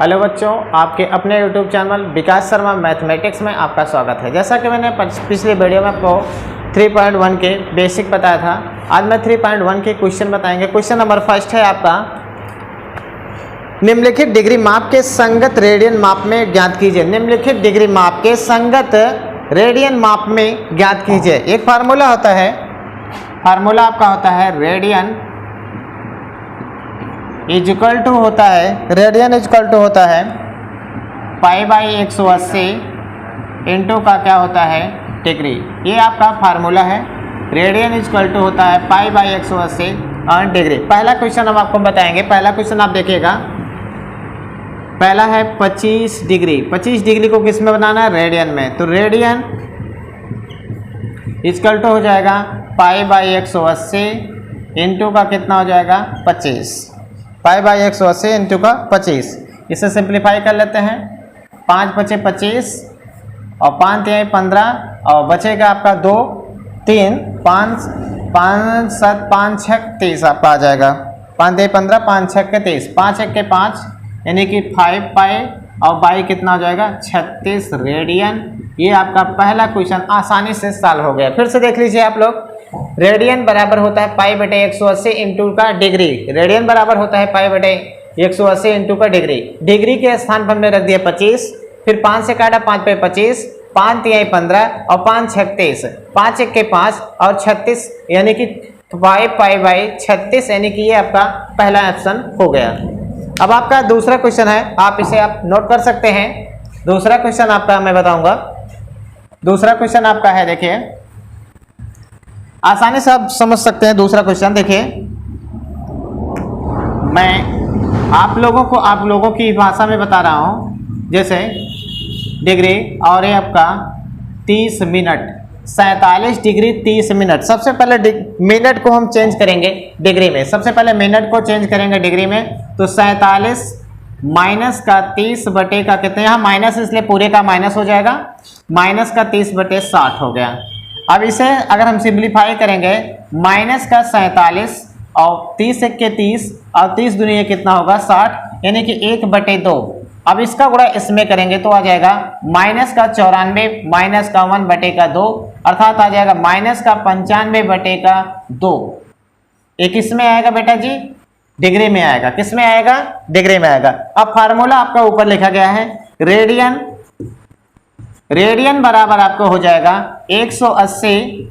Hello बच्चों, आपके अपने यूट्यूब चैनल विकास शर्मा मैथमेटिक्स में आपका स्वागत है। जैसा कि मैंने पिछले वीडियो में आपको 3.1 के बेसिक बताया था, आज मैं 3.1 के क्वेश्चन बताएंगे। क्वेश्चन नंबर फर्स्ट है आपका, निम्नलिखित डिग्री माप के संगत रेडियन माप में ज्ञात कीजिए। निम्नलिखित डिग्री माप के संगत रेडियन माप में ज्ञात कीजिए। एक फार्मूला होता है, फार्मूला आपका होता है रेडियन इज इक्वल टू होता है, रेडियन इज इक्वल टू होता है π/180 इंटू का क्या होता है डिग्री। ये आपका फार्मूला है, रेडियन इज इक्वल टू होता है π/180 और डिग्री। पहला क्वेश्चन हम आपको बताएंगे। पहला क्वेश्चन आप देखिएगा, पहला है 25 डिग्री। 25 डिग्री को किस में बनाना है? रेडियन में। तो रेडियन इज इक्वल टू हो जाएगा π/180 इंटू का कितना हो जाएगा 25, π/180 इंटू का 25। इसे सिंप्लीफाई कर लेते हैं, 5 बचे 25 और 5 तिहाई 15 और बचेगा आपका 2 3 5 5 7 5 6 30 आपका आ जाएगा। 5 तिहाई 15 5 6 के 30, 5 1 के 5 यानी कि 5 पाई और बाई कितना हो जाएगा 36 रेडियन। ये आपका पहला क्वेश्चन आसानी से सॉल्व हो गया। फिर से देख लीजिए आप लोग, रेडियन बराबर होता है π/180 इंटू का डिग्री। रेडियन बराबर होता है π/180 इंटू का डिग्री। डिग्री के स्थान पर हमने रख दिया 25, फिर 5 से काटा 5 पे 25, 5 तिहाई 15 और 5 6 30, 5 1 के 5 और 36 यानी कि 5π/36 यानी कि ये आपका पहला ऑप्शन हो गया। अब आपका दूसरा क्वेश्चन है, आप इसे आप नोट कर सकते हैं। दूसरा क्वेश्चन आपका मैं बताऊंगा। दूसरा क्वेश्चन आपका है, देखिए आसानी से आप समझ सकते हैं। दूसरा क्वेश्चन देखिए, मैं आप लोगों की भाषा में बता रहा हूं। जैसे डिग्री और ये आपका 30 मिनट, 47 डिग्री 30 मिनट। सबसे पहले मिनट को हम चेंज करेंगे डिग्री में। सबसे पहले मिनट को चेंज करेंगे डिग्री में, तो 47 माइनस का 30 बटे का कितने, यहाँ माइनस इसलिए पूरे का माइनस हो जाएगा, माइनस का 30 बटे 60 हो गया। अब इसे अगर हम सिंप्लीफाई करेंगे, माइनस का 47 और 30 1 के 30 और 30 दुनिया कितना होगा 60 यानी कि 1/2। अब इसका गुणा इसमें करेंगे तो आ जाएगा माइनस का 94 माइनस का 1/2 अर्थात आ जाएगा माइनस का 95 बटे का 2। ये किस में आएगा बेटा जी? डिग्री में आएगा। किस में आएगा? डिग्री में आएगा। अब फार्मूला आपका ऊपर लिखा गया है, रेडियन बराबर आपको हो जाएगा 180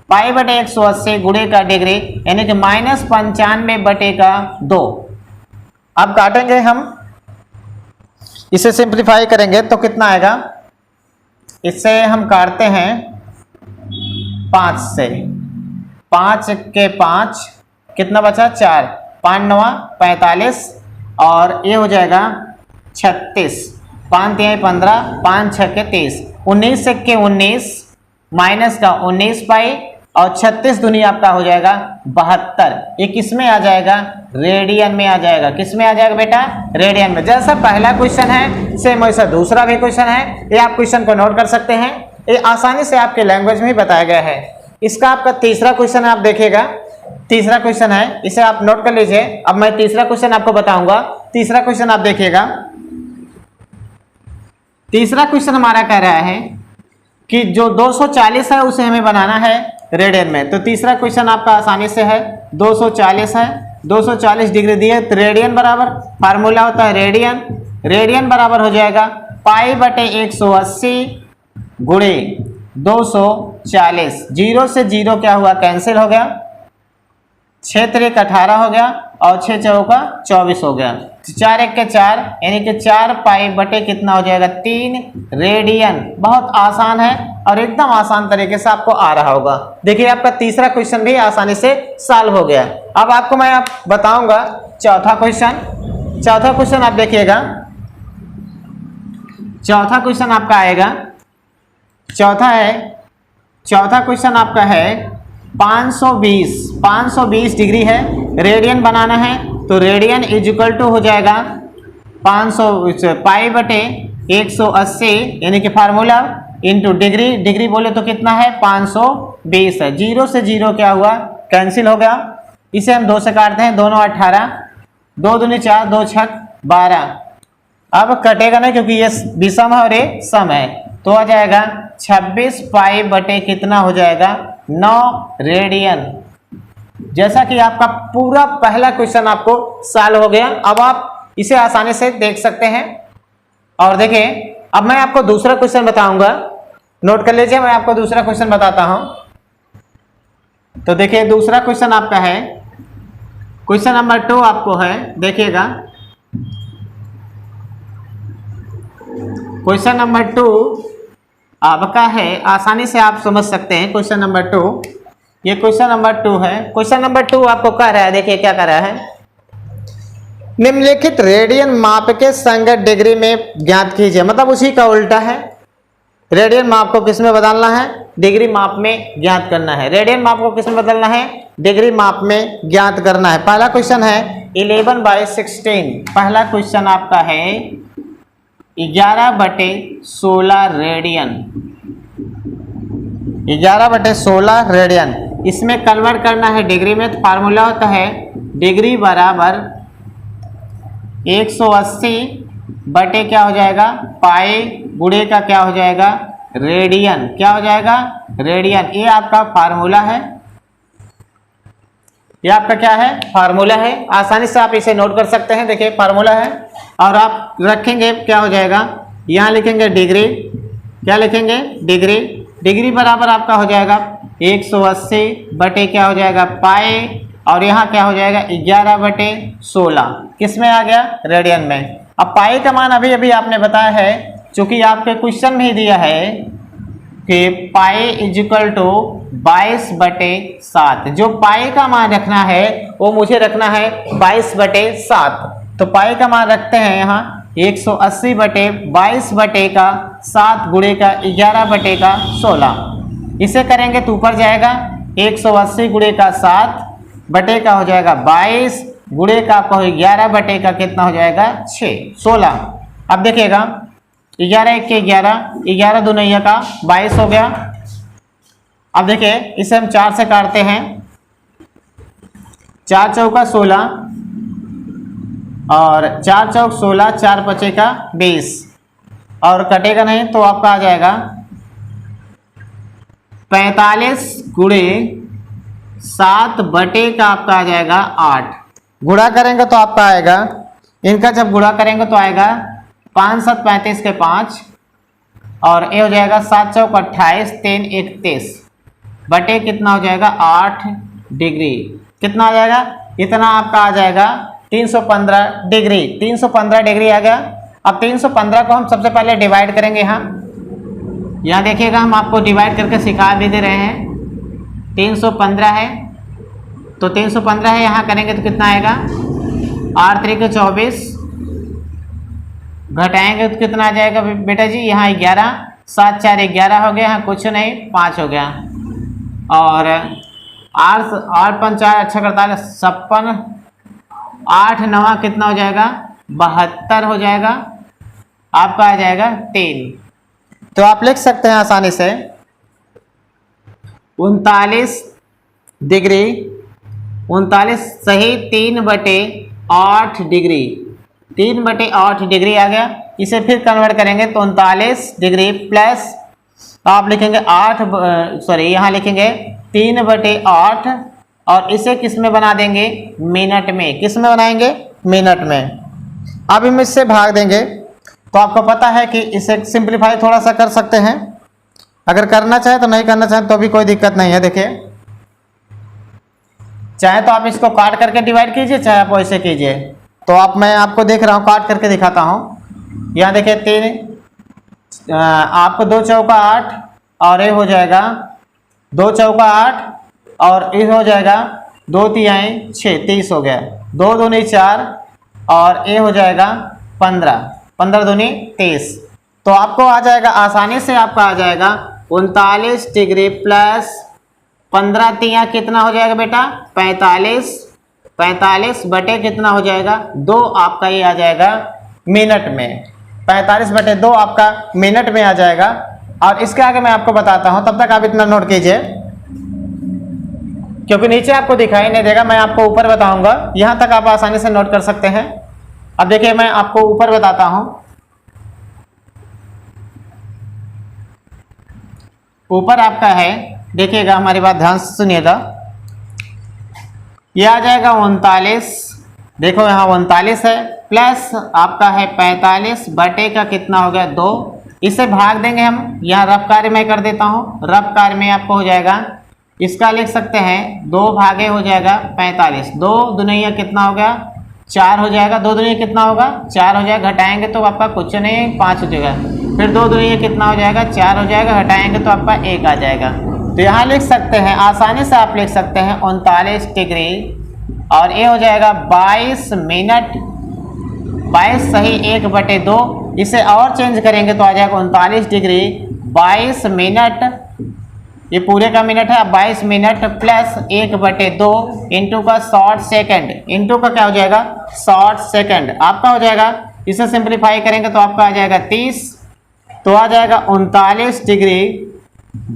π/180 गुणे का डिग्री यानी कि -95/2। अब काटेंगे हम, इसे सिंप्लीफाई करेंगे तो कितना आएगा? इससे हम काटते हैं 5 से, 5 के 5 कितना बचा 4, 5 9 45 और ये हो जाएगा 36, 5 तिहाई 15 5 6 के 30, 19 1 के 19 माइनस का 19 पाई और 36 दुनिया आपका हो जाएगा 72। ये किस में आ जाएगा? रेडियन में आ जाएगा। किस में आ जाएगा बेटा? रेडियन में। जैसा पहला क्वेश्चन है सेम वैसा दूसरा भी क्वेश्चन है। ये आप क्वेश्चन को नोट कर सकते हैं, ये आसानी से आपके लैंग्वेज में ही बताया गया है। इसका आपका तीसरा क्वेश्चन है, आप देखिएगा तीसरा क्वेश्चन है, इसे आप नोट कर लीजिए। अब मैं तीसरा क्वेश्चन आपको बताऊंगा। तीसरा क्वेश्चन आप देखिएगा, तीसरा क्वेश्चन हमारा कह रहा है कि जो 240 है उसे हमें बनाना है रेडियन में। तो तीसरा क्वेश्चन आपका आसानी से है, 240 है, 240 डिग्री दिए तो रेडियन बराबर फार्मूला होता है रेडियन बराबर हो जाएगा π/180 गुणे 240। 0 से 0 क्या हुआ? कैंसिल हो गया, 6 3 18 हो गया और 6 4 24 हो गया। 4 1 के 4 यानी कि 4 पाई बटे कितना हो जाएगा 3 रेडियन। बहुत आसान है और एकदम आसान तरीके से आपको आ रहा होगा। देखिए आपका तीसरा क्वेश्चन भी आसानी से सॉल्व हो गया। अब आपको मैं बताऊंगा चौथा क्वेश्चन। चौथा क्वेश्चन आप देखिएगा, चौथा क्वेश्चन आपका आएगा, चौथा क्वेश्चन आपका है 520 डिग्री है, रेडियन बनाना है। तो रेडियन इज इक्वल टू हो जाएगा 500 π/180 यानी कि फार्मूला इंटू डिग्री बोले तो कितना है 520 है। 0 से 0 क्या हुआ? कैंसिल हो गया। इसे हम 2 से काटते हैं, दोनों 18, 2 दूनी 4, 2 छक 12, अब कटेगा नहीं क्योंकि ये विषम है और ये सम है, तो आ जाएगा 26 पाई बटे कितना हो जाएगा 9 रेडियन। जैसा कि आपका पूरा पहला क्वेश्चन आपको सॉल्व हो गया। अब आप इसे आसानी से देख सकते हैं। और देखिए अब मैं आपको दूसरा क्वेश्चन बताऊंगा, नोट कर लीजिए, मैं आपको दूसरा क्वेश्चन बताता हूं। तो देखिए दूसरा क्वेश्चन आपका है, क्वेश्चन नंबर 2 आपको है, देखिएगा क्वेश्चन नंबर 2 आपका है, आसानी से आप समझ सकते हैं। क्वेश्चन नंबर 2, ये क्वेश्चन नंबर 2 है। क्वेश्चन नंबर 2 आपको कह रहा है, देखिए क्या कह रहा है, निम्नलिखित रेडियन माप के संगत डिग्री में ज्ञात कीजिए। मतलब उसी का उल्टा है, रेडियन माप को किस में बदलना है, डिग्री माप में ज्ञात करना है। रेडियन माप को किस में बदलना है, डिग्री माप में ज्ञात करना है। पहला क्वेश्चन है 11/16। पहला क्वेश्चन आपका है 11/16 रेडियन, 11/16 रेडियन। इसमें कन्वर्ट करना है डिग्री में, तो फार्मूला होता है डिग्री बराबर 180 बटे क्या हो जाएगा पाई गुणे का क्या हो जाएगा रेडियन, क्या हो जाएगा रेडियन। ये आपका फार्मूला है, ये आपका क्या है फार्मूला है। आसानी से आप इसे नोट कर सकते हैं। देखिए फार्मूला है और आप रखेंगे क्या हो जाएगा, यहाँ लिखेंगे डिग्री, क्या लिखेंगे डिग्री, डिग्री बराबर आपका हो जाएगा 180 बटे क्या हो जाएगा पाई, और यहाँ क्या हो जाएगा 11/16, किस में आ गया रेडियन में। अब पाई का मान अभी अभी आपने बताया है, चूंकि आपके क्वेश्चन में ही दिया है कि पाई इजिकल टू 22/7। जो पाई का मान रखना है वो मुझे रखना है 22/7। तो पाई का मान रखते हैं यहाँ 180 बटे 22/7 गुणे का 11/16। इसे करेंगे तो ऊपर जाएगा 180 गुणे का 7 बटे का हो जाएगा 22 गुणे का आपका 11 बटे का कितना हो जाएगा 16। अब देखिएगा 11 1 के 11, 11 दूनिया का 22 हो गया। अब देखिए इसे हम 4 से काटते हैं, 4 चौका 16 और 4 चौक 16, 4 पचे का 20 और कटेगा नहीं तो आपका आ जाएगा 45 गुणे 7 बटे का आपका आ जाएगा 8। गुणा करेंगे तो आपका आएगा, इनका जब गुणा करेंगे तो आएगा 5 7 35 के 5 और ये हो जाएगा 7 चौक 28, 3 31 बटे कितना हो जाएगा 8 डिग्री। कितना आ जाएगा, इतना आपका आ जाएगा 315 डिग्री। 315 डिग्री आ गया। अब 315 को हम सबसे पहले डिवाइड करेंगे। यहाँ देखिएगा हम आपको डिवाइड करके सिखा भी दे रहे हैं। 315 है तो 315 है, यहाँ करेंगे तो कितना आएगा 8 3 के 24, घटाएंगे तो कितना आ जाएगा बेटा जी, यहाँ 11, 7 4 11 हो गया, यहाँ कुछ नहीं 5 हो गया और 8 5 4 अच्छा 56, 8 9 कितना हो जाएगा 72 हो जाएगा, आपका आ जाएगा 3। तो आप लिख सकते हैं आसानी से 39 डिग्री, 39 सही 3/8 डिग्री, 3/8 डिग्री आ गया। इसे फिर कन्वर्ट करेंगे तो 39 डिग्री प्लस आप लिखेंगे 8 सॉरी यहाँ लिखेंगे 3/8 और इसे किस में बना देंगे मिनट में। किस में बनाएंगे मिनट में। अब हम इससे भाग देंगे तो आपको पता है कि इसे सिंप्लीफाई थोड़ा सा कर सकते हैं, अगर करना चाहे तो, नहीं करना चाहे तो भी कोई दिक्कत नहीं है। देखिए चाहे तो आप इसको काट करके डिवाइड कीजिए, चाहे आप वैसे कीजिए। तो आप मैं आपको देख रहा हूँ काट करके दिखाता हूँ। यहाँ देखिए 3 आपको 2 चौका 8 और ये हो जाएगा 2 चौका 8 और ये हो जाएगा 2 तिहाई 6, 30 हो गया, 2 दूनी 4 और ये हो जाएगा 15, 15 दूनी 30। तो आपको आ जाएगा आसानी से, आपका आ जाएगा 39 डिग्री प्लस 15 तिया कितना हो जाएगा बेटा 45, 45 बटे कितना हो जाएगा 2, आपका ये आ जाएगा मिनट में। 45/2 आपका मिनट में आ जाएगा। और इसके आगे मैं आपको बताता हूं, तब तक आप इतना नोट कीजिए क्योंकि नीचे आपको दिखाई नहीं देगा, मैं आपको ऊपर बताऊंगा। यहां तक आप आसानी से नोट कर सकते हैं। अब देखिए मैं आपको ऊपर बताता हूं। ऊपर आपका है, देखिएगा हमारी बात ध्यान से सुनिएगा, ये आ जाएगा 39, देखो यहाँ 39 है, प्लस आपका है 45 बटे का कितना हो गया 2, इसे भाग देंगे हम, यहाँ रफ कार्य में कर देता हूँ, रफ कार्य में आपको हो जाएगा, इसका लिख सकते हैं 2 भागे हो जाएगा 45, 2 दुनिया कितना हो गया 4 हो जाएगा, 2 दुनिया कितना होगा 4 हो जाएगा, घटाएंगे तो आपका कुछ नहीं 5 हो जाएगा, फिर 2 दुनिया कितना हो जाएगा 4 हो जाएगा, घटाएंगे तो आपका 1 आ जाएगा। तो यहाँ लिख सकते हैं, आसानी से आप लिख सकते हैं 39 डिग्री और ये हो जाएगा 22 मिनट, 22 सही 1/2, इसे और चेंज करेंगे तो आ जाएगा 39 डिग्री 22 मिनट, ये पूरे का मिनट है, अब 22 मिनट प्लस 1/2 इंटू का शॉर्ट सेकंड, इंटू का क्या हो जाएगा शॉर्ट सेकंड आपका हो जाएगा, इसे सिंपलीफाई करेंगे तो आपका आ जाएगा 30, तो आ जाएगा 39 डिग्री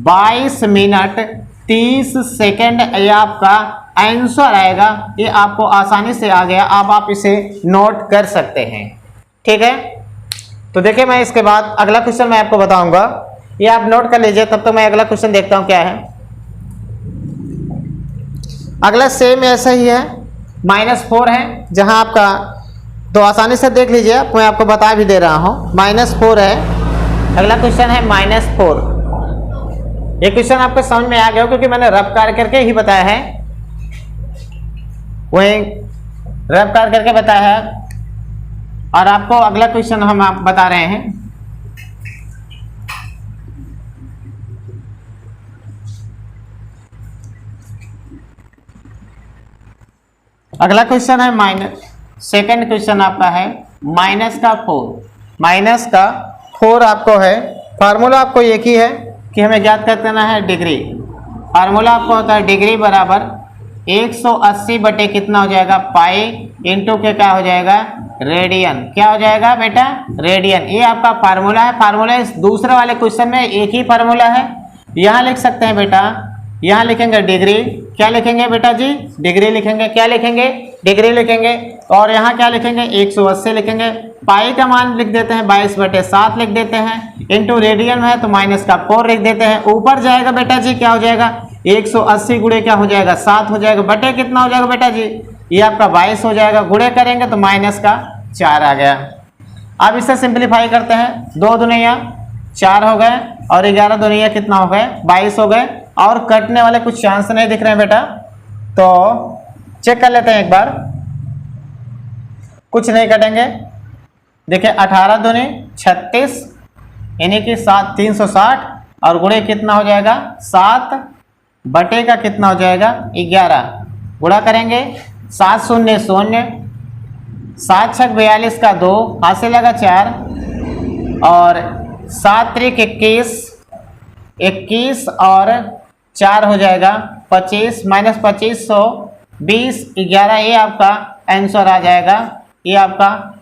22 मिनट 30 सेकंड, ये आपका आंसर आएगा। ये आपको आसानी से आ गया, अब आप इसे नोट कर सकते हैं, ठीक है। तो देखिए मैं इसके बाद अगला क्वेश्चन मैं आपको बताऊंगा, ये आप नोट कर लीजिए, तब तक मैं अगला क्वेश्चन देखता हूं क्या है। अगला सेम ऐसा ही है, -4 है, जहां आपका तो आसानी से देख लीजिए, मैं आपको बता भी दे रहा हूं, -4 है। अगला क्वेश्चन है -4, ये क्वेश्चन आपको समझ में आ गया क्योंकि मैंने रफ कार्य करके ही बताया है, वही रफ कार्य करके बताया है, और आपको अगला क्वेश्चन हम आप बता रहे हैं। अगला क्वेश्चन है सेकंड क्वेश्चन आपका है -4 आपको है, फार्मूला आपको एक ही है कि हमें ज्ञात कर देना है डिग्री, फार्मूला आपको होता है डिग्री बराबर 180 बटे कितना हो जाएगा पाई इंटू के क्या हो जाएगा रेडियन, क्या हो जाएगा बेटा रेडियन, ये आपका फार्मूला है। फार्मूला इस दूसरे वाले क्वेश्चन में एक ही फार्मूला है, यहाँ लिख सकते हैं बेटा, यहाँ लिखेंगे डिग्री, क्या लिखेंगे बेटा जी डिग्री लिखेंगे, क्या लिखेंगे डिग्री लिखेंगे, और यहाँ क्या लिखेंगे 180 लिखेंगे, पाई का मान लिख देते हैं 22/7 लिख देते हैं, इंटू रेडियन है तो -4 लिख देते हैं, ऊपर जाएगा बेटा जी क्या हो जाएगा 180 गुणे क्या हो जाएगा 7 हो जाएगा, बटे कितना हो जाएगा बेटा जी ये आपका 22 हो जाएगा, गुणे करेंगे तो -4 आ गया। अब इसे सिंपलीफाई करते हैं, 2 दुनिया 4 हो गए और 11 दुनिया कितना हो गए 22 हो गए, और कटने वाले कुछ चांस नहीं दिख रहे हैं बेटा, तो चेक कर लेते हैं एक बार, कुछ नहीं कटेंगे। देखिए 18 दूनी 36 यानी कि 360 और गुणे कितना हो जाएगा 7 बटे का कितना हो जाएगा 11, गुणा करेंगे 7 शून्य 0, 7 छक 42 का 2 हाथ से लगा 4, और 7 त्रिक 21 और 4 हो जाएगा 25, -25 100 20 11, ये आपका आंसर आ जाएगा। ये आपका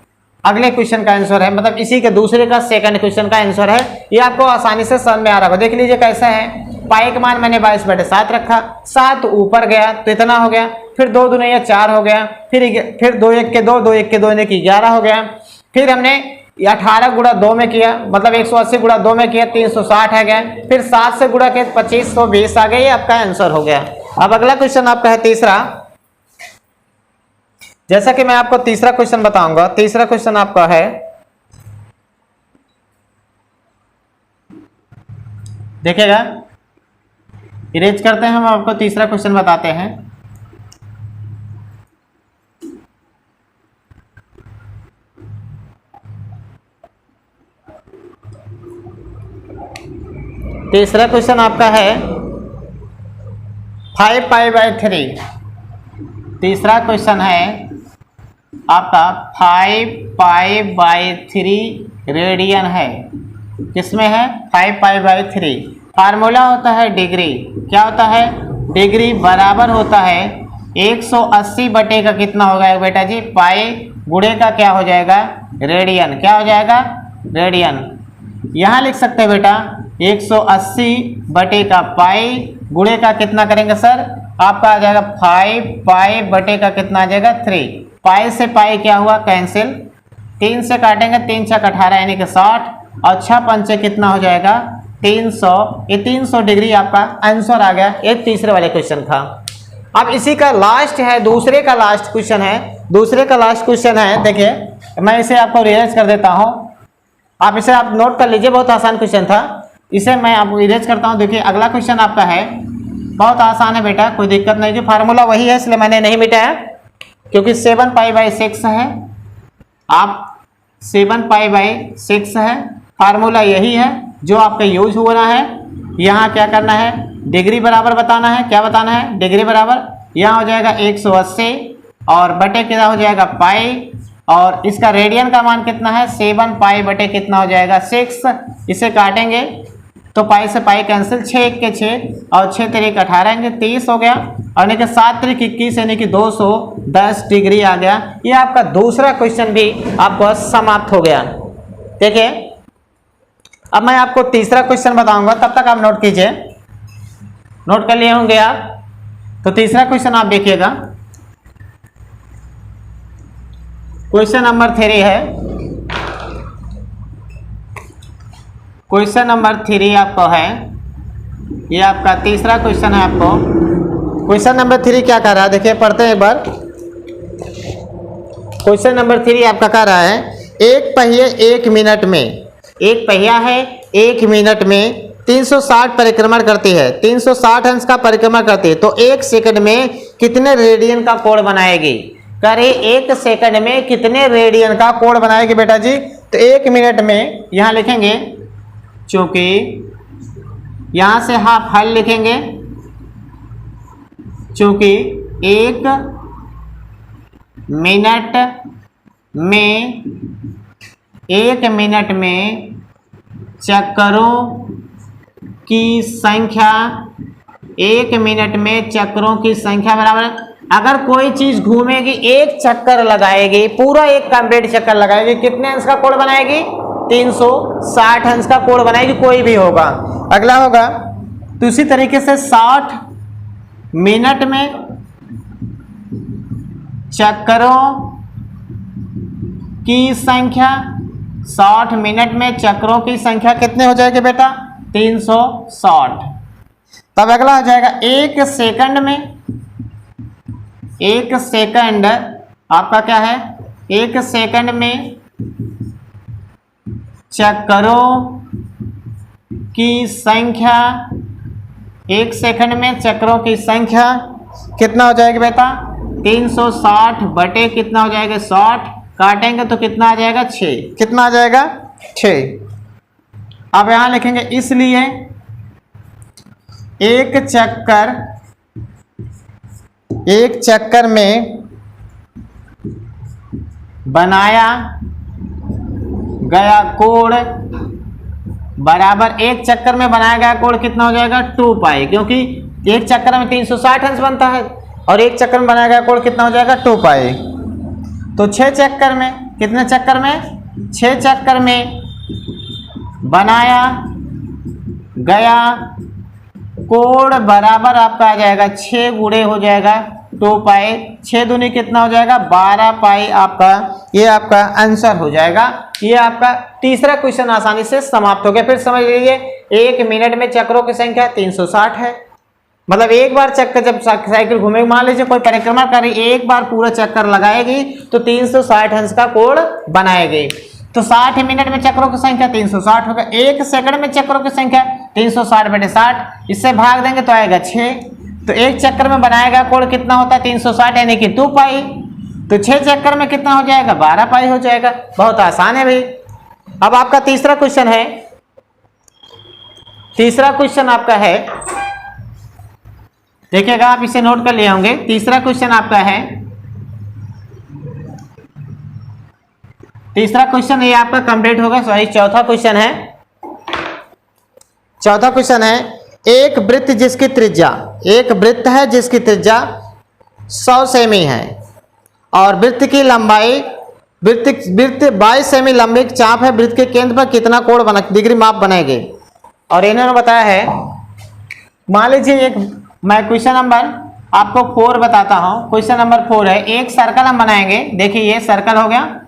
अगले क्वेश्चन का आंसर है, मतलब इसी के दूसरे का सेकंड क्वेश्चन का आंसर है। ये आपको आसानी से समझ में आ रहा होगा, देख लीजिए कैसा है, पाई का मान मैंने 22/7 रखा, 7 ऊपर गया तो इतना हो गया, फिर 2 दूनी 4 हो गया, फिर 2 1 के 2 2 1 के 2 यानी कि 11 हो गया, फिर हमने 18 गुणा 2 में किया, मतलब 180 गुणा 2 में किया 360 आ गया, फिर 7 से गुणा के 2520 आ गया, ये आपका आंसर हो गया। अब अगला क्वेश्चन आपका है तीसरा, जैसा कि मैं आपको तीसरा क्वेश्चन बताऊंगा। तीसरा क्वेश्चन आपका है, देखिएगा इरेज करते हैं, हम आपको तीसरा क्वेश्चन बताते हैं। तीसरा क्वेश्चन आपका है 5π/3। तीसरा क्वेश्चन है आपका 5π/3 रेडियन है, किसमें है 5π/3। फार्मूला होता है डिग्री, क्या होता है डिग्री बराबर होता है 180 बटे का कितना हो गया बेटा जी पाई गुणे का क्या हो जाएगा रेडियन, क्या हो जाएगा रेडियन। यहाँ लिख सकते हैं बेटा 180 बटे का पाई गुणे का कितना करेंगे सर, आपका आ जाएगा 5π बटे का कितना आ जाएगा 3। पाई से पाई क्या हुआ कैंसिल, 3 से काटेंगे 3 छक 18 यानी कि 60, और 6 पंचे कितना हो जाएगा 300, ये 300 डिग्री आपका आंसर आ गया। ये तीसरे वाले क्वेश्चन था। अब इसी का लास्ट है, दूसरे का लास्ट क्वेश्चन है। दूसरे का लास्ट क्वेश्चन है, देखिए मैं इसे आपको रिवाइज कर देता हूँ, आप इसे आप नोट कर लीजिए, बहुत आसान क्वेश्चन था। इसे मैं आपको इरेज करता हूँ। देखिए अगला क्वेश्चन आपका है, बहुत आसान है बेटा, कोई दिक्कत नहीं, जो फार्मूला वही है इसलिए मैंने नहीं मिटाया, क्योंकि 7π/6 है। आप 7π/6 है, फार्मूला यही है जो आपका यूज हो रहा है। यहाँ क्या करना है, डिग्री बराबर बताना है। क्या बताना है, डिग्री बराबर। यहाँ हो जाएगा 180 और बटे कितना हो जाएगा पाई, और इसका रेडियन का मान कितना है 7π बटे कितना हो जाएगा 6। इसे काटेंगे तो पाई से पाई कैंसिल, 6 के 6 और 6 तरीक 18 यानी 30 हो गया, और यानी कि 7 तरीक 21 यानी कि 210 डिग्री आ गया। ये आपका दूसरा क्वेश्चन भी आपको समाप्त हो गया। देखिए अब मैं आपको तीसरा क्वेश्चन बताऊंगा, तब तक आप नोट कीजिए, नोट कर लिए होंगे आप। तो तीसरा क्वेश्चन आप देखिएगा, क्वेश्चन नंबर 3 है। क्वेश्चन नंबर 3 आपको है, ये आपका तीसरा क्वेश्चन है। आपको क्वेश्चन नंबर 3 क्या कर रहा है, देखिए पढ़ते हैं एक बार। क्वेश्चन नंबर 3 आपका कह रहा है, एक पहिए 1 मिनट में, एक पहिया है 1 मिनट में 360 परिक्रमण करती है, 360 अंश का परिक्रमण करती है, तो 1 सेकंड में कितने रेडियन का कोण बनाएगी। करे 1 सेकंड में कितने रेडियन का कोण बनाएगी बेटा जी। तो 1 मिनट में यहाँ लिखेंगे, चूंकि यहां से हाफ हल लिखेंगे, चूंकि 1 मिनट में, 1 मिनट में चक्करों की संख्या, 1 मिनट में चक्करों की संख्या बराबर, अगर कोई चीज घूमेगी 1 चक्कर लगाएगी, पूरा 1 कंप्लीट चक्कर लगाएगी, कितने अंश का कोण बनाएगी 360 अंश का कोण बनाएगी, कोई भी होगा। अगला होगा तो उसी तरीके से 60 मिनट में चक्करों की संख्या, 60 मिनट में चक्रों की संख्या कितने हो जाएगी बेटा 360। तब अगला हो जाएगा 1 सेकंड में, 1 सेकंड आपका क्या है, 1 सेकंड में चक्करों की संख्या, 1 सेकंड में चक्रों की संख्या कितना हो जाएगा बेटा 360 बटे कितना हो जाएगा 60, काटेंगे तो कितना आ जाएगा 6, कितना आ जाएगा 6। अब यहां लिखेंगे इसलिए एक चक्कर में बनाया गया कोण बराबर, एक चक्कर में बनाया गया कोण कितना हो जाएगा 2π, क्योंकि एक चक्कर में 360 अंश बनता है और एक चक्कर में बनाया गया कोण कितना हो जाएगा 2π। तो 6 चक्कर में, कितने चक्कर में 6 चक्कर में बनाया गया कोण बराबर आपका आ जाएगा 6 गुणे हो जाएगा 2π, 6 दूनी कितना हो जाएगा 12π आपका, ये आपका आंसर हो जाएगा। ये आपका तीसरा क्वेश्चन आसानी से समाप्त हो गया। फिर समझ लीजिए 1 मिनट में चक्रों की संख्या 360 है, मतलब एक बार चक्कर जब साइकिल घूमेगी, मान लीजिए कोई परिक्रमा कर रही, एक बार पूरा चक्कर लगाएगी तो 360 अंश का कोण बनाएगी। तो 60 मिनट में चक्रों की संख्या 360 होगा, 1 सेकंड में चक्रों की संख्या 360 बटे 60, इससे भाग देंगे तो आएगा 6। तो एक चक्कर में बनाएगा कोण कितना होता है 360 यानी कि 2π, तो 6 चक्कर में कितना हो जाएगा 12π हो जाएगा। बहुत आसान है भाई। अब आपका तीसरा क्वेश्चन है, तीसरा क्वेश्चन आपका है, देखिएगा आप इसे नोट कर लिए होंगे। तीसरा क्वेश्चन आपका है, तीसरा क्वेश्चन ये आपका कंप्लीट होगा, सॉरी चौथा क्वेश्चन है। चौथा क्वेश्चन है, एक वृत्त जिसकी त्रिज्या, एक वृत्त है जिसकी त्रिज्या 100 सेमी है और वृत्त की लंबाई, वृत्त 22 सेमी लंबी चाप है, वृत्त के केंद्र पर कितना कोण बना, डिग्री माप बनेगी। और इन्होंने बताया है, मान लीजिए एक मैं क्वेश्चन नंबर आपको 4 बताता हूं। क्वेश्चन नंबर 4 है, एक सर्कल हम बनाएंगे। देखिए ये सर्कल हो गया,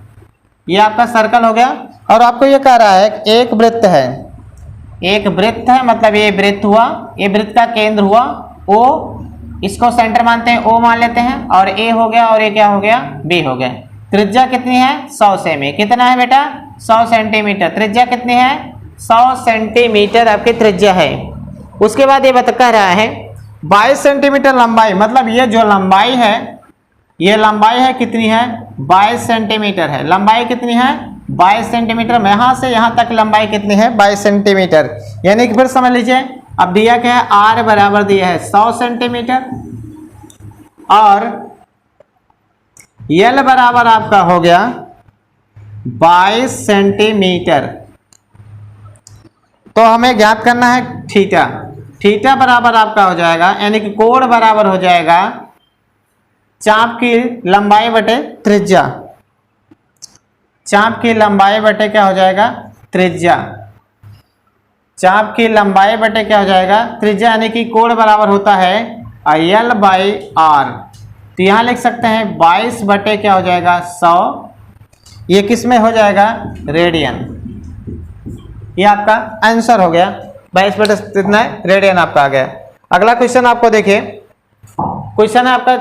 ये आपका सर्कल हो गया, और आपको ये कह रहा है एक वृत्त है, एक वृत्त है, मतलब ये वृत्त हुआ, ये वृत्त का केंद्र हुआ O, इसको सेंटर मानते हैं, O मान लेते हैं, और A हो गया और ये क्या हो गया, B हो गया। त्रिज्या कितनी है 100 सेमी, कितना है बेटा 100 सेंटीमीटर। त्रिज्या कितनी है 100 सेंटीमीटर आपकी त्रिज्या है। उसके बाद ये कह रहा है 22 सेंटीमीटर लंबाई, मतलब ये जो लंबाई है, ये लंबाई है कितनी है 22 सेंटीमीटर है। लंबाई कितनी है 22 सेंटीमीटर। यहां से यहां तक लंबाई कितनी है 22 सेंटीमीटर। यानी कि फिर समझ लीजिए, अब दिया क्या है R बराबर दिया है 100 सेंटीमीटर और L बराबर आपका हो गया 22 सेंटीमीटर। तो हमें ज्ञात करना है थीटा। थीटा बराबर आपका हो जाएगा, यानी कि कोण बराबर हो जाएगा चाप की लंबाई बटे त्रिज्या। चाप की लंबाई बटे क्या हो जाएगा त्रिज्या। चाप की लंबाई बटे क्या हो जाएगा त्रिज्या, यानी कि कोण बराबर होता है L बाई R। तो यहां लिख सकते हैं 22 बटे क्या हो जाएगा 100, ये किस में हो जाएगा रेडियन। ये आपका आंसर हो गया 22 बटे कितना है रेडियन आपका आ गया। अगला क्वेश्चन आपको देखिए, क्वेश्चन है आपका,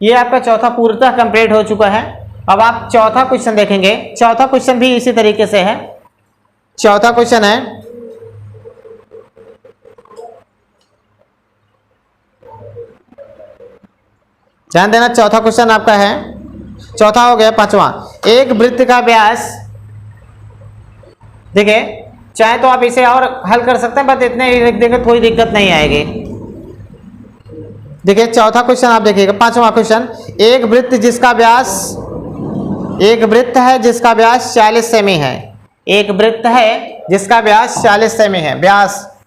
ये आपका चौथा पूर्णतः कंप्लीट हो चुका है। अब आप चौथा क्वेश्चन देखेंगे। चौथा क्वेश्चन भी इसी तरीके से है। चौथा क्वेश्चन है, ध्यान देना, चौथा क्वेश्चन आपका है, चौथा हो गया पांचवा। एक वृत्त का व्यास, देखिए चाहे तो आप इसे और हल कर सकते हैं, बट इतने ही लिख देंगे कोई दिक्कत नहीं आएगी। देखिए चौथा क्वेश्चन आप देखिएगा, पांचवा क्वेश्चन, एक वृत्त जिसका व्यास, एक वृत्त है जिसका व्यास 40 सेमी है। एक वृत्त है जिसका व्यास 40 सेमी है। व्यास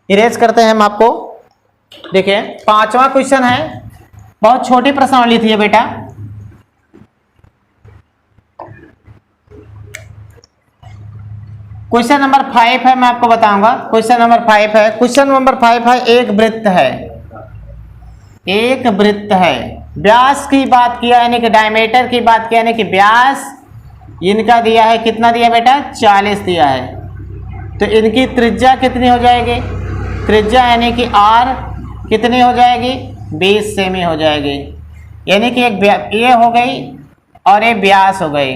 इरेज करते हैं हम आपको। देखिए पांचवा क्वेश्चन है, बहुत छोटी प्रश्नावली थी बेटा। क्वेश्चन नंबर 5 है, मैं आपको बताऊंगा। क्वेश्चन नंबर 5 है, क्वेश्चन नंबर 5 है, एक वृत्त है, एक वृत्त है, व्यास की बात किया यानी कि डायमीटर की बात किया, यानी कि व्यास इनका दिया है, कितना दिया बेटा 40 दिया है। तो इनकी त्रिज्या कितनी हो जाएगी, त्रिज्या यानी कि R कितनी हो जाएगी 20 सेमी हो जाएगी। यानी कि एक ये हो गई और ये व्यास हो गई।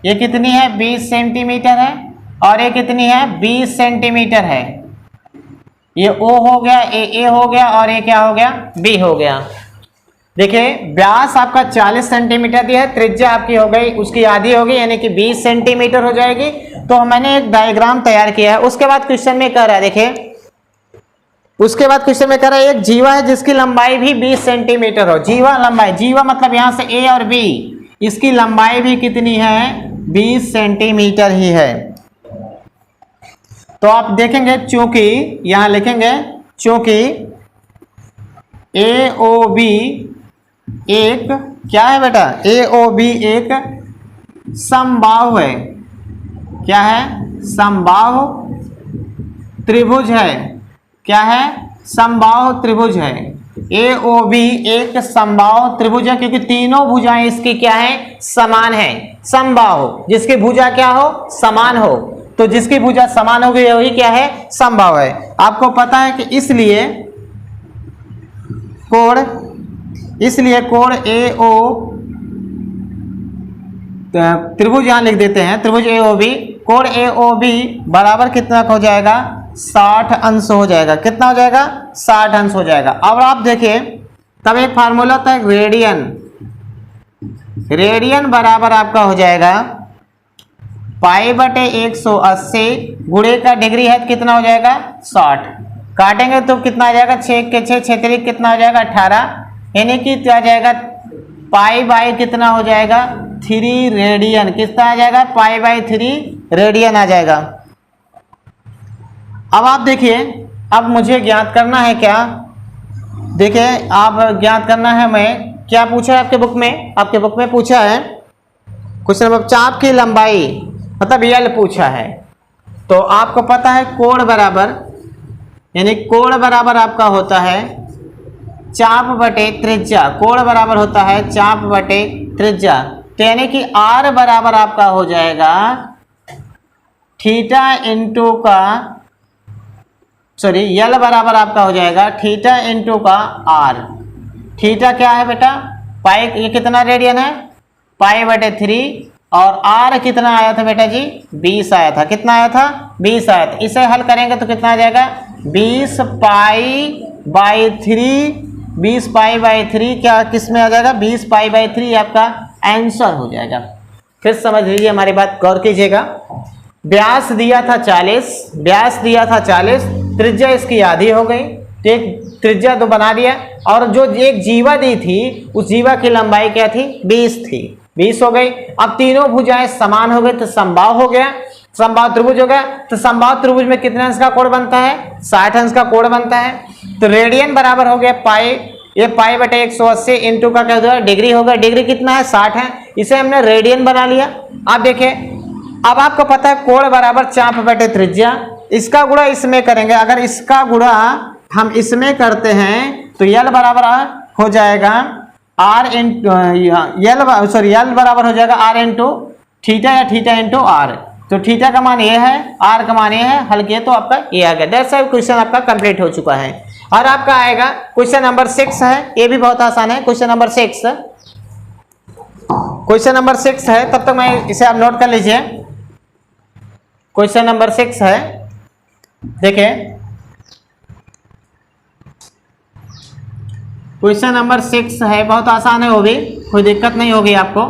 ये कितनी है 20 सेंटीमीटर है और ये कितनी है 20 सेंटीमीटर है। ये O हो गया, A हो गया और ये क्या हो गया B हो गया। देखिए व्यास आपका 40 सेंटीमीटर दिया है, त्रिज्या आपकी हो गई उसकी आधी होगी यानी कि 20 सेंटीमीटर हो जाएगी। तो मैंने एक डायग्राम तैयार किया है। उसके बाद क्वेश्चन में कह रहा है, देखिए उसके बाद क्वेश्चन में कह रहा है एक जीवा है जिसकी लंबाई भी 20 सेंटीमीटर हो। जीवा लंबाई, जीवा मतलब यहां से A और B, इसकी लंबाई भी कितनी है 20 सेंटीमीटर ही है। तो आप देखेंगे चूंकि यहां लिखेंगे चूंकि AOB एक क्या है बेटा, AOB एक समबाहु है। क्या है समबाहु त्रिभुज है। क्या है समबाहु त्रिभुज है। AOB एक समबाहु त्रिभुज है क्योंकि तीनों भुजाएं इसकी क्या है समान है। समबाहु जिसकी भुजा क्या हो समान हो, तो जिसकी भुजा समान होगी वही क्या है समबाहु है। आपको पता है कि इसलिए कोण AO त्रिभुज यहां लिख देते हैं, त्रिभुज AOB, कोण AOB बराबर कितना हो जाएगा 60 अंश हो जाएगा। कितना हो जाएगा 60 अंश हो जाएगा। अब आप देखिए तब एक फार्मूला था रेडियन, रेडियन बराबर आपका हो जाएगा पाई बटे 180 गुणे का डिग्री है कितना हो जाएगा 60, काटेंगे तो कितना आ जाएगा 6 के 6 6 कितना हो जाएगा 18, यानी कि क्या जाएगा पाई बाई कितना हो जाएगा 3 रेडियन। कितना आ जाएगा पाई बाई 3 रेडियन आ जाएगा। अब आप देखिए, अब मुझे ज्ञात करना है क्या, देखिए आप ज्ञात करना है हमें क्या पूछा है आपके बुक में, आपके बुक में पूछा है क्वेश्चन नंबर चाप की लंबाई मतलब L पूछा है। तो आपको पता है कोण बराबर, यानी कोण बराबर आपका होता है चाप बटे त्रिज्या। कोण बराबर होता है चाप बटे त्रिज्या, तो यानी कि R बराबर आपका हो जाएगा थीटा इंटू का सॉरी यल बराबर आपका हो जाएगा थीटा इंटू का आर। थीटा क्या है बेटा, पाई, ये कितना रेडियन है, पाई/3, और आर कितना आया था बेटा जी, 20 आया था। कितना आया था, 20 आया था। इसे हल करेंगे तो कितना आ जाएगा, 20 पाई/3, 20 पाई/3 क्या किस में आ जाएगा, 20 पाई/3 आपका आंसर हो जाएगा। फिर समझ लीजिए हमारी बात, गौर कीजिएगा। व्यास दिया था 40, व्यास दिया था 40, त्रिज्या इसकी आधी हो गई, तो एक त्रिज्या तो बना दिया, और जो एक जीवा दी थी उस जीवा की लंबाई क्या थी, 20 थी, 20 हो गई। अब तीनों भुजाएं समान हो गए तो समबाहु हो गया, समबाहु त्रिभुज हो गया। तो समबाहु त्रिभुज में कितने अंश का कोण बनता है, 60 अंश का कोण बनता है। तो रेडियन बराबर हो गया पाई, ये पाई/180 इंटू का क्या होगा, डिग्री होगा। डिग्री कितना है, 60 है, इसे हमने रेडियन बना लिया। आप देखिए, अब आपको पता है कोण बराबर चाप/त्रिज्या, इसका गुणा इसमें करेंगे। अगर इसका गुणा हम इसमें करते हैं तो यल बराबर हो जाएगा आर इंटू यल बराबर हो जाएगा आर इंटू थीटा या थीटा इंटू आर। तो थीटा का मान ये है, आर का मान ये है, हल किए तो आपका ये आ गया। दैट्स ऑल, क्वेश्चन आपका कंप्लीट हो चुका है। और आपका आएगा क्वेश्चन नंबर 6 है, ये भी बहुत आसान है। क्वेश्चन नंबर 6, क्वेश्चन नंबर 6 है, तब तक मैं इसे आप नोट कर लीजिए। क्वेश्चन नंबर 6 है, देखिए क्वेश्चन नंबर 6 है, बहुत आसान है, वो भी कोई दिक्कत नहीं होगी आपको।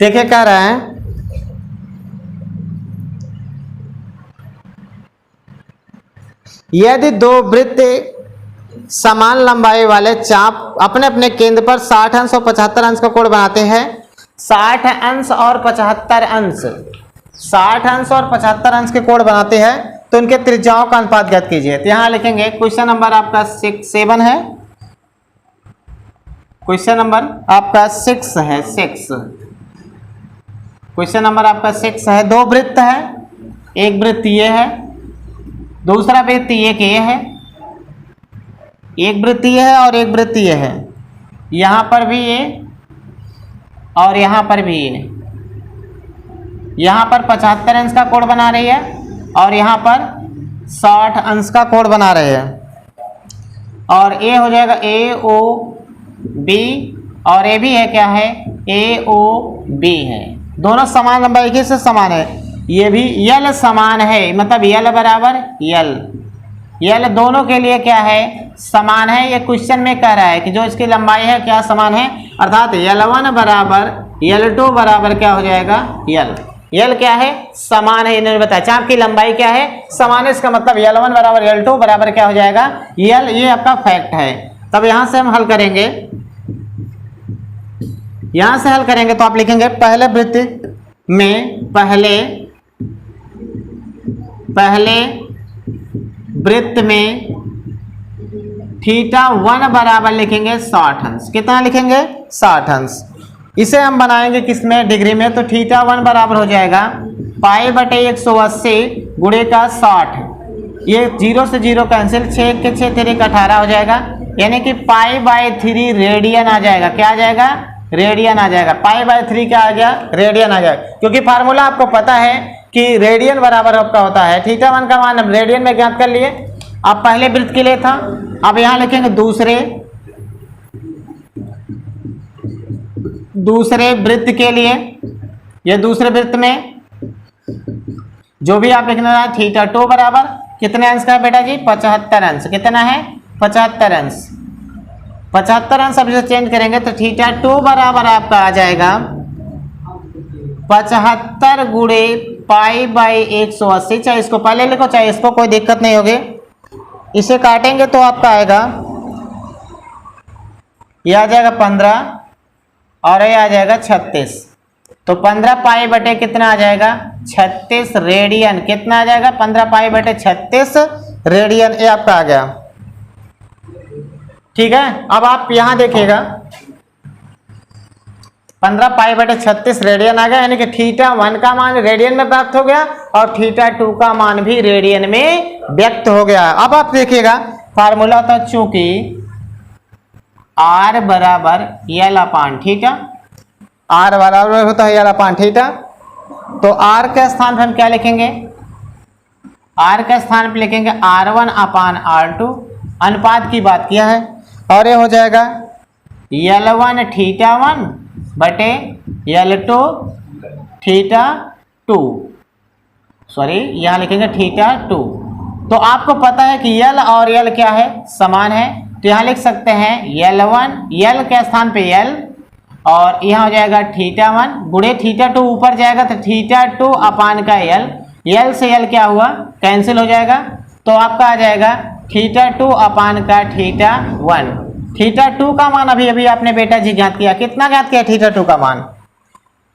देखिए क्या रहा है, यदि दो वृत्त समान लंबाई वाले चाप अपने अपने केंद्र पर 60 अंश और 75 अंश का कोण बनाते हैं, 60 अंश और 75 अंश, 60 अंश और 75 अंश के कोण बनाते हैं, तो उनके त्रिज्याओं का अनुपात ज्ञात कीजिए। तो यहां लिखेंगे, क्वेश्चन नंबर आपका 7 है, क्वेश्चन नंबर आपका 6 है, 6 क्वेश्चन नंबर आपका 6 है। दो वृत्त है, एक वृत्त ये है, दूसरा वृत्त ये है, एक वृत्त ये है और एक वृत्त ये है। यहां पर भी ये और यहां पर भी ये, यहां पर 75 अंश का कोण बना रही है और यहां पर 60 अंश का कोण बना रहे हैं। और ये हो जाएगा AOB, और ये भी है क्या है, AOB है। दोनों समान लंबाई के से समान है। ये भी यल समान है, मतलब यल बराबर यल दोनों के लिए क्या है, समान है। ये क्वेश्चन में कह रहा है कि जो इसकी लंबाई है क्या समान है, अर्थात L1 बराबर L2 बराबर क्या हो जाएगा, यल क्या है, समान है। इन्होंने बताया चाप की लंबाई क्या है, समान है, इसका मतलब L1 बराबर L2 बराबर क्या हो जाएगा, यल। ये आपका फैक्ट है। तब यहां से हम हल करेंगे, यहां से हल करेंगे तो आप लिखेंगे पहले वृत्त में, पहले वृत्त में θ1 बराबर लिखेंगे 60 अंश। कितना लिखेंगे, 60 अंश। इसे हम बनाएंगे किसमें, डिग्री में। तो θ1 बराबर हो जाएगा पाई/180 गुणे का 60। ये 0 से 0 कैंसिल, 6 के 6 तेरे का 18 हो जाएगा, यानी कि पाई/3 रेडियन आ जाएगा। क्या आ जाएगा, रेडियन आ जाएगा। पाई/3 क्या आ गया, रेडियन आ जाएगा, क्योंकि फार्मूला आपको पता है कि रेडियन बराबर आपका होता है θ1 का मान हम रेडियन में ज्ञात कर लिए। अब पहले वृत्त के लिए था, अब यहां लिखेंगे दूसरे वृत्त के लिए। ये दूसरे वृत्त में जो भी आप लिखना है, θ2 बराबर कितने अंश का है बेटा जी, 75 अंश। कितना है, 75 अंश। 75 अंश अब इसे चेंज करेंगे तो θ2 बराबर आपका आ जाएगा 75 गुणे पाई/180। चाहे इसको पहले लिखो चाहे इसको, कोई दिक्कत नहीं होगी। इसे काटेंगे तो आपका आएगा, ये आ जाएगा 15 और ये आ जाएगा 36। तो 15 पाई बटे कितना आ जाएगा, 36 रेडियन। कितना आ जाएगा, 15 पाई बटे 36 रेडियन। ये आपका आ गया, ठीक है। अब आप यहां देखिएगा, 15 पाई बटे 36 रेडियन आ गया, यानी कि थीटा 1 का मान रेडियन में प्राप्त हो गया और थीटा 2 का मान भी रेडियन में व्यक्त हो गया। अब आप देखिएगा फार्मूला था, चूंकि R बराबर L अपान थीटा, R बराबर होता है L अपान थीटा, तो R के स्थान पर हम क्या लिखेंगे, R के स्थान पर लिखेंगे R1 अपान R2, अनुपात की बात किया है, और ये हो जाएगा L1 थीटा 1 बटे L2 थीटा 2, सॉरी यहाँ लिखेंगे थीटा 2। तो आपको पता है कि L और L क्या है, समान है, तो यहाँ लिख सकते हैं L1, L के स्थान पे L, और यहाँ हो जाएगा थीटा 1 गुणे थीटा 2, ऊपर जाएगा तो थीटा 2 अपान का L, L से L क्या हुआ, कैंसिल हो जाएगा, तो आपका आ जाएगा थीटा 2 अपान का थीटा 1। थीटा 2 का मान अभी अभी आपने बेटा जी ज्ञात किया, कितना ज्ञात किया थीटा 2 का मान,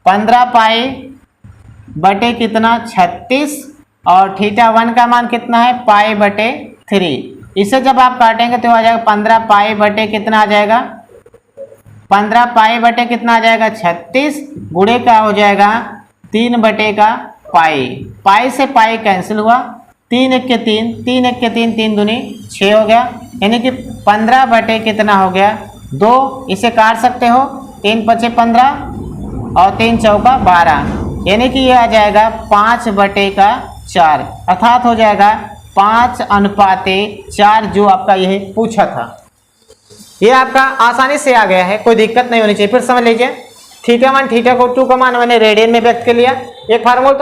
15 पाई बटे कितना 36, और थीटा 1 का मान कितना है पाई बटे 3। इसे जब आप काटेंगे तो आ जाएगा 15 पाई बटे कितना आ जाएगा, 15 पाई बटे कितना आ जाएगा 36, गुणे का हो जाएगा 3 बटे का पाई, पाई से पाई कैंसिल हुआ, 3 एक के 3, 3 एक के 3, 3 दूनी 6 हो गया, यानी कि 15 बटे कितना हो गया 2, इसे काट सकते हो, 3 पचे 15 और 3 चौका 12, यानी कि यह आ जाएगा 5 बटे का 4, अर्थात हो जाएगा 5:4 जो आपका यह पूछा था। ये आपका आसानी से आ गया है, कोई दिक्कत नहीं होनी चाहिए। फिर समझ लीजिए थीटा 1 थीटा को 2 का मान मैंने रेडियन में व्यक्त कर लिया, एक फार्मूला।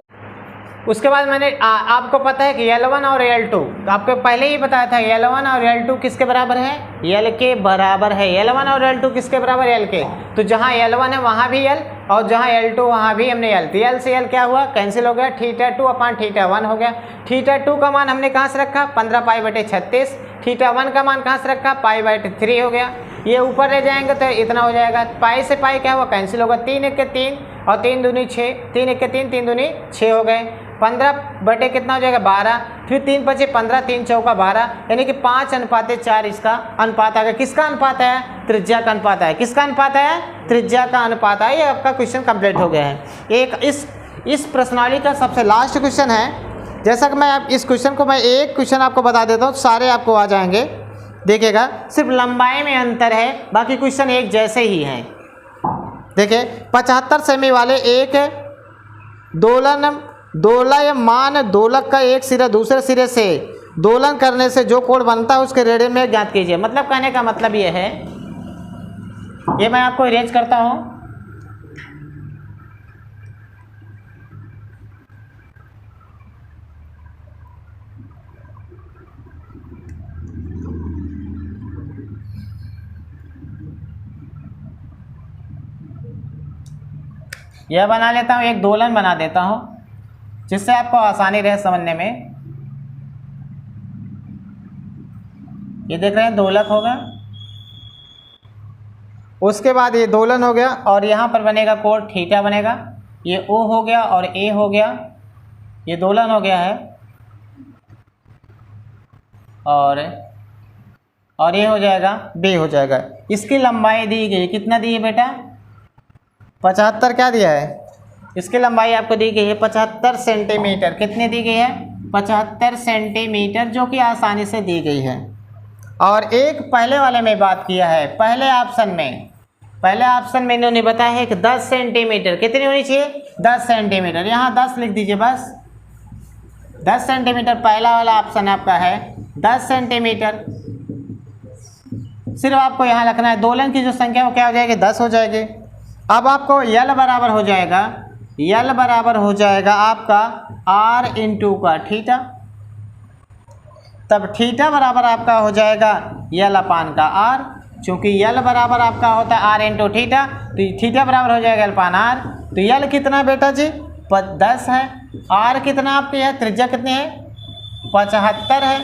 उसके बाद मैंने आपको पता है कि L1 और L2, तो आपको पहले ही बताया था L1 और L2 किसके बराबर है, L के बराबर है। L1 और L2 किसके बराबर है, L के, तो जहाँ L1 है वहाँ भी L और जहाँ L2 वहाँ भी हमने L, तो L से L क्या हुआ, कैंसिल हो गया, थीटा 2 अपान थीटा 1 हो गया। थीटा 2 का मान हमने कहाँ से रखा, 15 पाई बटे 36, थीटा 1 का मान कहाँ से रखा, पाई बटे 3 हो गया, ये ऊपर ले जाएंगे तो इतना हो जाएगा, पाई से पाई क्या हुआ, कैंसिल होगा, 3 एक के 3 और 3 दूनी 6, 3 एक के 3, 3 दूनी 6 हो गए, 15 बटे कितना हो जाएगा 12, फिर 3 पचे 15, 3 चौका 12, यानी कि 5:4 इसका अनुपात आ गया। किसका अनुपात है, त्रिज्या का अनुपात है। किसका अनुपात है, त्रिज्या का अनुपात है। ये आपका क्वेश्चन कंप्लीट हो गया है। एक इस प्रश्नावली का सबसे लास्ट क्वेश्चन है, जैसा कि मैं इस क्वेश्चन को मैं एक क्वेश्चन आपको बता देता हूँ, सारे आपको आ जाएंगे, देखिएगा सिर्फ लंबाई में अंतर है, बाकी क्वेश्चन एक जैसे ही हैं। देखिए 75 सेमी वाले एक दोलयमान दोलक का एक सिरा दूसरे सिरे से दोलन करने से जो कोण बनता है उसके रेडियन में ज्ञात कीजिए। मतलब कहने का मतलब ये है, ये मैं आपको इरेज करता हूँ, यह बना लेता हूँ, एक दोलन बना देता हूँ जिससे आपको आसानी रहे समझने में। ये देख रहे हैं दोलक होगा, उसके बाद ये दोलन हो गया और यहाँ पर बनेगा कोण थीटा बनेगा, ये O हो गया और A हो गया, ये दोलन हो गया है, और ये हो जाएगा B हो जाएगा। इसकी लंबाई दी गई, कितना दी है बेटा, 75 क्या दिया है, इसकी लंबाई आपको दी गई है 75 सेंटीमीटर। कितनी दी गई है, 75 सेंटीमीटर, जो कि आसानी से दी गई है। और एक पहले वाले में बात किया है, पहले ऑप्शन में इन्होंने बताया है कि 10 सेंटीमीटर, कितनी होनी चाहिए, 10 सेंटीमीटर, यहाँ 10 लिख दीजिए बस, 10 सेंटीमीटर पहला वाला ऑप्शन आपका है 10 सेंटीमीटर। सिर्फ आपको यहाँ लिखना है, दोलन की जो संख्या वो क्या हो जाएगी, 10 हो जाएगी। अब आपको L बराबर हो जाएगा, L बराबर हो जाएगा आपका R इंटू का थीटा, तब थीटा बराबर आपका हो जाएगा L अपान का R। चूंकि L बराबर आपका होता है R इंटू थीटा, तो थीटा बराबर हो जाएगा L अपान R। तो L कितना बेटा जी, 10 है, R कितना आपकी है, त्रिज्या कितनी है, 75 है,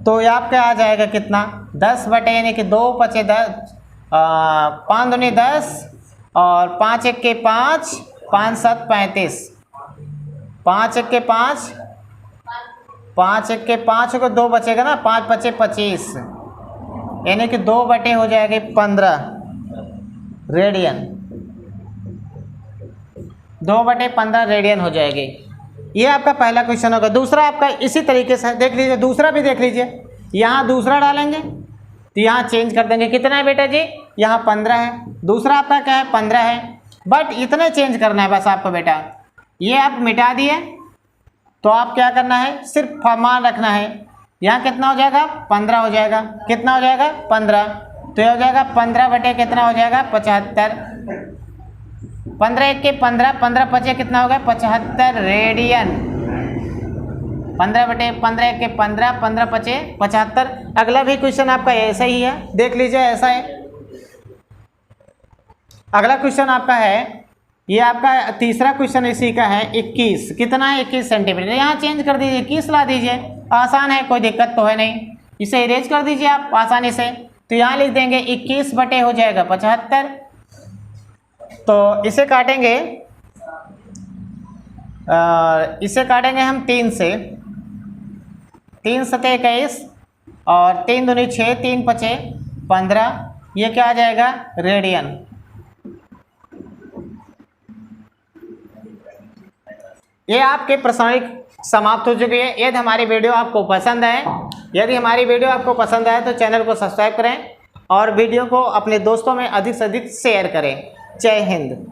तो ये आपका आ जाएगा कितना, 10 बटे, यानी कि 2 पचे 10, 5 दूनी 10 और 5 एक के 5, 5 7 35, 5 एक के 5, 5 एक के 5 को 2 बचेगा ना, 5 पचे 25, यानी कि 2 बटे हो जाएंगे 15 रेडियन। 2/15 रेडियन हो जाएगी। ये आपका पहला क्वेश्चन होगा। दूसरा आपका इसी तरीके से देख लीजिए, दूसरा भी देख लीजिए। यहाँ दूसरा डालेंगे तो यहाँ चेंज कर देंगे, कितना है बेटा जी, यहाँ 15 है, दूसरा आपका क्या है 15 है, बट इतने चेंज करना है बस आपको बेटा। ये आप मिटा दिए तो आप क्या करना है, सिर्फ मान रखना है। यहाँ कितना हो जाएगा 15 हो जाएगा, कितना हो जाएगा 15, तो ये हो जाएगा 15 बटे कितना हो जाएगा 75, 15 1 के 15, 15 5 कितना होगा 75 रेडियन, 15 बटे 15 1 के 15, 15 5 75। अगला भी क्वेश्चन आपका ऐसा ही है, देख लीजिए ऐसा है। अगला क्वेश्चन आपका है, ये आपका तीसरा क्वेश्चन इसी का है 21, कितना है 21 सेंटीमीटर। यहाँ चेंज कर दीजिए, 21 ला दीजिए, आसान है, कोई दिक्कत तो है नहीं। इसे इरेज कर दीजिए आप आसानी से, तो यहाँ लिख देंगे 21 बटे हो जाएगा 75। तो इसे काटेंगे, इसे काटेंगे हम 3 से, 3 सते 21 और 3 दूनी 6, 3 पचे 15, ये क्या आ जाएगा रेडियन। ये आपके प्रश्नावली समाप्त हो चुकी है। यदि हमारी वीडियो आपको पसंद आए, यदि हमारी वीडियो आपको पसंद आए तो चैनल को सब्सक्राइब करें और वीडियो को अपने दोस्तों में अधिक से अधिक शेयर करें। जय हिंद।